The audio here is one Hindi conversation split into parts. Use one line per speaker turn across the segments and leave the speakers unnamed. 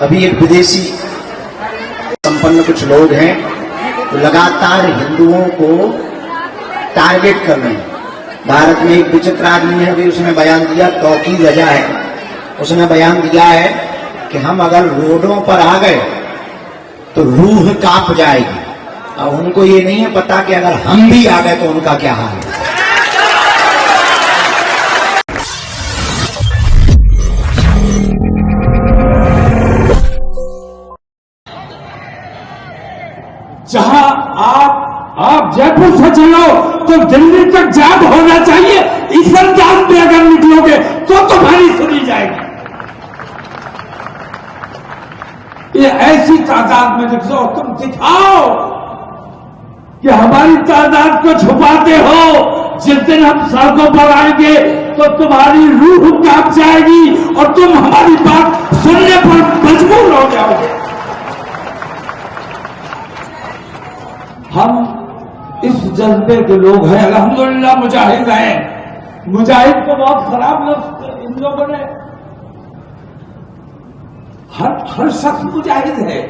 अभी एक विदेशी संपन्न कुछ लोग हैं तो लगातार हिंदुओं को टारगेट कर रहे हैं। भारत में एक विचित्र आदमी है, अभी उसने बयान दिया, तौकीद वजह है, उसने बयान दिया है कि हम अगर रोडों पर आ गए तो रूह कांप जाएगी। अब उनको ये नहीं है पता कि अगर हम भी आ गए तो उनका क्या हाल है।
जहां आप जयपुर से चलो तो दिल्ली तक जाम होना चाहिए। इस अंदाज में अगर निकलोगे तो तुम्हारी सुनी जाएगी। ये ऐसी तादाद में निकलो, तुम दिखाओ कि हमारी तादाद को छुपाते हो। जिस दिन हम सड़कों पर आएंगे तो तुम्हारी रूह कांप जाएगी और तुम हमारी बात सुनने पर मजबूर हो जाओगे। हम इस जज्बे के लोग हैं, अल्हम्दुलिल्लाह मुजाहिद हैं। मुजाहिद को बहुत खराब लफ्ज इन लोगों ने, हर शख्स मुजाहिद है,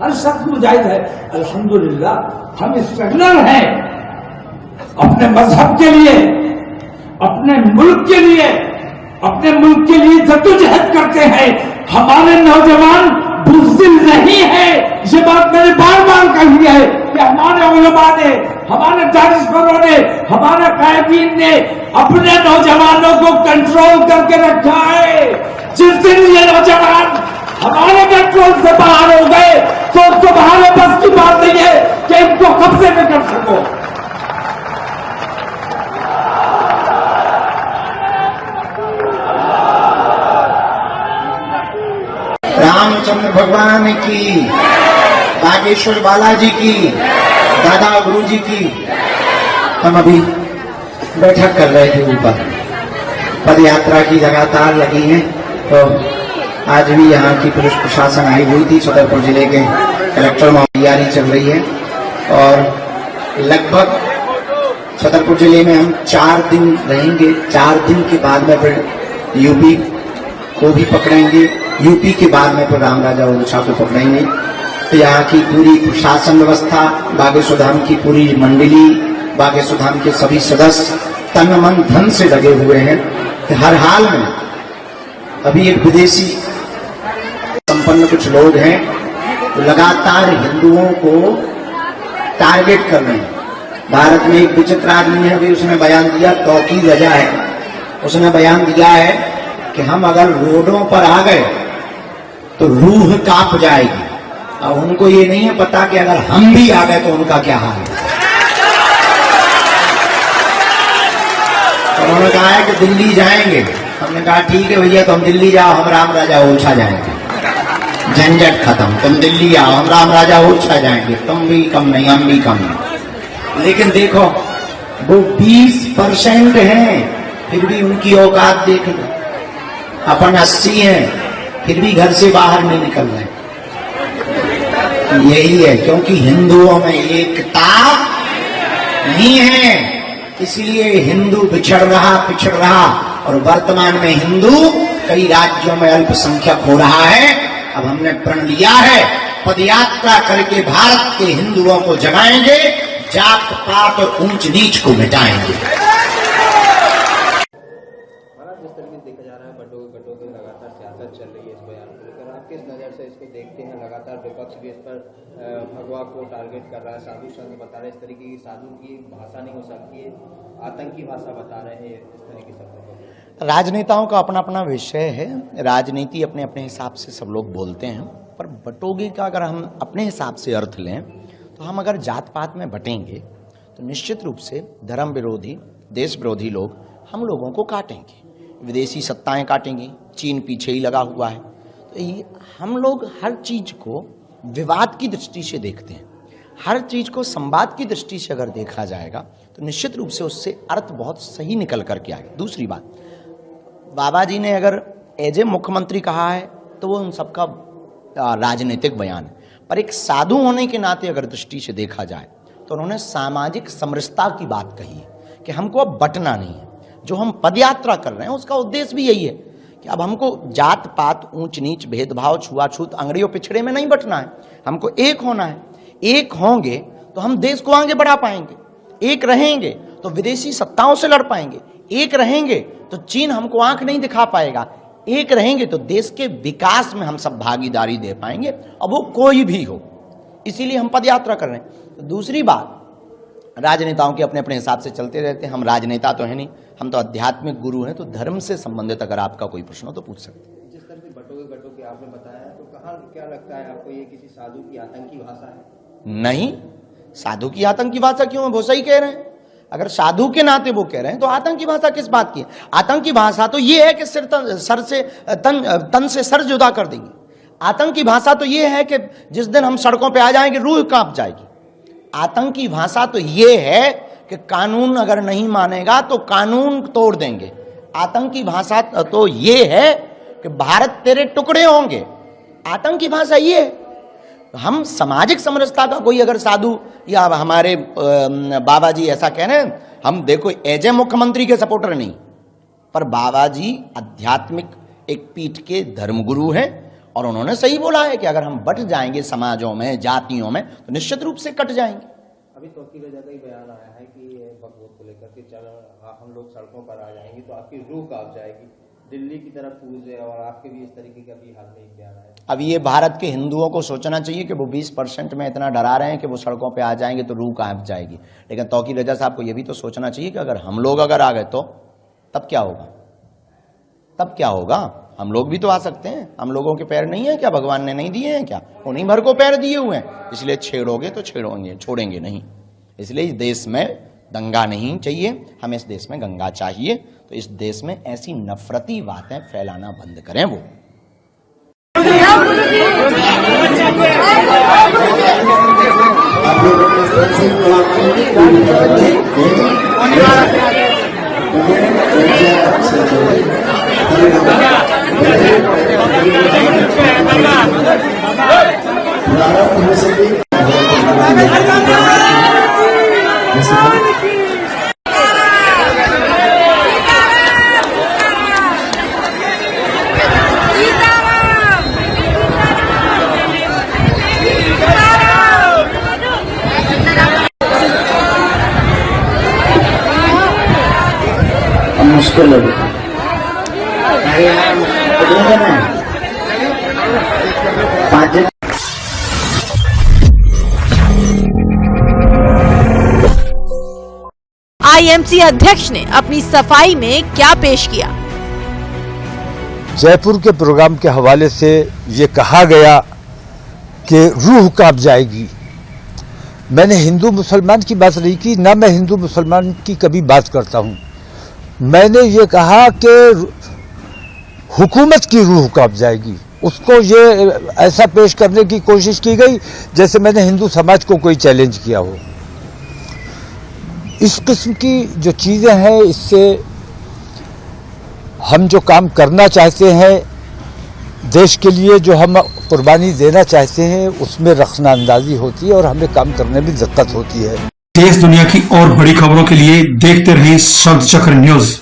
हर शख्स मुजाहिद है। अल्हम्दुलिल्लाह हम स्ट्रगलर हैं अपने मजहब के लिए, अपने मुल्क के लिए, अपने मुल्क के लिए जद्दोजहद करते हैं। हमारे नौजवान बुज़दिल नहीं है। ये बात मैंने बार बार कही है कि हमारे उलमा ने, हमारे दानिशवरों ने, हमारे कायदीन ने अपने नौजवानों को कंट्रोल करके रखा है। जिस दिन ये नौजवान हमारे कंट्रोल से बाहर हो गए तो तुम्हारे बस की बात नहीं है कि इनको कब्जे में कर सको।
रामचंद्र भगवान की, बागेश्वर बालाजी की, दादा गुरुजी की। हम अभी बैठक कर रहे थे ऊपर, पद यात्रा की लगातार लगी है। तो आज भी यहाँ की पुलिस प्रशासन आई हुई थी। छतरपुर जिले के कलेक्टर तैयारी चल रही है और लगभग छतरपुर जिले में हम 4 दिन रहेंगे। 4 दिन के बाद में फिर यूपी को भी पकड़ेंगे, यूपी के बाद में फिर रामराजा ओरछा को पकड़ेंगे। तो यहाँ की पूरी प्रशासन व्यवस्था, बागेश्वर धाम की पूरी मंडली, बागेश्वर धाम के सभी सदस्य तन मन धन से लगे हुए हैं कि हर हाल में। अभी एक विदेशी संपन्न कुछ लोग हैं तो लगातार हिंदुओं को टारगेट कर रहे हैं। भारत में एक विचित्र आदमी है, अभी उसने बयान दिया, तौकीद वजह है, उसने बयान दिया है कि हम अगर रोडों पर आ गए तो रूह कांप जाएगी। अब उनको ये नहीं है पता कि अगर हम भी आ गए तो उनका क्या हाल है। उन्होंने कहा है कि दिल्ली जाएंगे। हमने कहा ठीक है भैया, तुम दिल्ली जाओ, हम रामराजा ओरछा जाएंगे, झंझट खत्म। तुम दिल्ली आओ, हम रामराजा ओरछा जाएंगे, तुम भी कम नहीं, हम भी कम नहीं। लेकिन देखो वो 20% हैं, फिर भी उनकी औकात देख लो। अपन 80 हैं, फिर भी घर से बाहर नहीं निकल रहे। यही है क्योंकि हिंदुओं में एकता नहीं है, इसलिए हिंदू पिछड़ रहा और वर्तमान में हिंदू कई राज्यों में अल्पसंख्यक हो रहा है। अब हमने प्रण लिया है, पदयात्रा करके भारत के हिंदुओं को जगाएंगे, जात पात और ऊंच नीच को मिटाएंगे।
जिस तरीके से देखा जा रहा है, गटों की लगातार सियासत चल रही है इस बयान को लेकर, आप किस नज़र से इसको देखते हैं? लगातार विपक्ष भी इस पर भगवा को टारगेट कर रहा है, साधु संघ बता रहे हैं इस तरीके की साधु की भाषा नहीं हो सकती है, आतंकी भाषा बता रहे हैं इस तरीके से।
राजनेताओं का अपना अपना विषय है, राजनीति अपने अपने हिसाब से सब लोग बोलते हैं। पर बटोगे का अगर हम अपने हिसाब से अर्थ लें तो हम अगर जात पात में बटेंगे तो निश्चित रूप से धर्म विरोधी, देश विरोधी लोग हम लोगों को काटेंगे, विदेशी सत्ताएं काटेंगी, चीन पीछे ही लगा हुआ है। तो ये हम लोग हर चीज़ को विवाद की दृष्टि से देखते हैं, हर चीज़ को संवाद की दृष्टि से अगर देखा जाएगा तो निश्चित रूप से उससे अर्थ बहुत सही निकल करके आएगा। दूसरी बात, बाबा जी ने अगर एज ए मुख्यमंत्री कहा है तो वो उन सबका राजनीतिक बयान है, पर एक साधु होने के नाते अगर दृष्टि से देखा जाए तो उन्होंने सामाजिक समरसता की बात कही है कि हमको अब बटना नहीं है। जो हम पदयात्रा कर रहे हैं उसका उद्देश्य भी यही है
कि अब हमको जात पात, ऊंच नीच, भेदभाव, छुआछूत, अंगड़ियों पिछड़े में नहीं बटना है, हमको एक होना है। एक होंगे तो हम देश को आगे बढ़ा पाएंगे, एक रहेंगे तो विदेशी सत्ताओं से लड़ पाएंगे, एक रहेंगे तो चीन हमको आंख नहीं दिखा पाएगा, एक रहेंगे तो देश के विकास में हम सब भागीदारी दे पाएंगे, अब वो कोई भी हो। इसीलिए हम पद यात्रा कर रहे हैं। तो दूसरी बात, राजनेताओं के अपने अपने हिसाब से चलते रहते हैं, हम राजनेता तो है नहीं, हम तो आध्यात्मिक गुरु हैं। तो धर्म से संबंधित अगर आपका कोई प्रश्न हो तो पूछ सकते हैं।
जिस तरह से बटोगे आपने बताया, तो कहाँ क्या लगता है आपको, ये किसी साधु की आतंकी भाषा है? नहीं, साधु की आतंकी भाषा क्यों है? वो सही कह रहे हैं। अगर साधु के नाते वो कह रहे हैं तो आतंकी भाषा किस बात की है? आतंकी भाषा तो ये है कि तन से सर जुदा कर देंगे। आतंकी भाषा तो ये है कि जिस दिन हम सड़कों पे आ जाएंगे रूह कांप जाएगी। आतंकी भाषा तो ये है कि कानून अगर नहीं मानेगा तो कानून तोड़ देंगे। आतंकी भाषा तो ये है कि भारत तेरे टुकड़े होंगे। आतंकी भाषा ये है। हम सामाजिक समरसता का कोई अगर साधु या हमारे बाबा जी ऐसा कह रहे हैं, हम देखो एज ए मुख्यमंत्री के सपोर्टर नहीं, पर बाबा जी आध्यात्मिक एक पीठ के धर्मगुरु हैं और उन्होंने सही बोला है कि अगर हम बट जाएंगे समाजों में, जातियों में, तो निश्चित रूप से कट जाएंगे। अभी तौकीर रजा का ही बयान आया है कि भगवत को लेकर के चल हम लोग सड़कों पर आ जाएंगे तो आपकी रूह कांप जाएगी, दिल्ली की तरफ कूद है, और आपके भी इस तरीके का भी हाल में एक बयान आया।
अब ये भारत के हिंदुओं को सोचना चाहिए कि वो 20% में इतना डरा रहे हैं कि वो सड़कों पे आ जाएंगे तो रूह कांप जाएगी, लेकिन तौकीर रजा साहब को ये भी तो सोचना चाहिए कि अगर हम लोग अगर आ गए तो तब क्या होगा? तब क्या होगा? हम लोग भी तो आ सकते हैं। हम लोगों के पैर नहीं है क्या? भगवान ने नहीं दिए हैं क्या? उन्हीं भर को पैर दिए हुए हैं। इसलिए छेड़ोगे तो छेड़ोगे, छोड़ेंगे नहीं। इसलिए इस देश में दंगा नहीं चाहिए, हमें इस देश में गंगा चाहिए। तो इस देश में ऐसी नफरती बातें फैलाना बंद करें। वो
मुश्किल है। अरे यार
आईएमसी अध्यक्ष ने अपनी सफाई में क्या पेश किया?
जयपुर के प्रोग्राम के हवाले से ये कहा गया कि रूह कांप जाएगी। मैंने हिंदू मुसलमान की बात नहीं की, ना मैं हिंदू मुसलमान की कभी बात करता हूं। मैंने ये कहा कि हुकूमत की रूह कांप जाएगी। उसको ये ऐसा पेश करने की कोशिश की गई जैसे मैंने हिंदू समाज को कोई चैलेंज किया हो। इस किस्म की जो चीजें हैं, इससे हम जो काम करना चाहते हैं, देश के लिए जो हम कुर्बानी देना चाहते हैं, उसमें रखना अंदाजी होती है और हमें काम करने में दिक्कत होती है।
देश दुनिया की और बड़ी खबरों के लिए देखते रहिए शब्द चक्र न्यूज।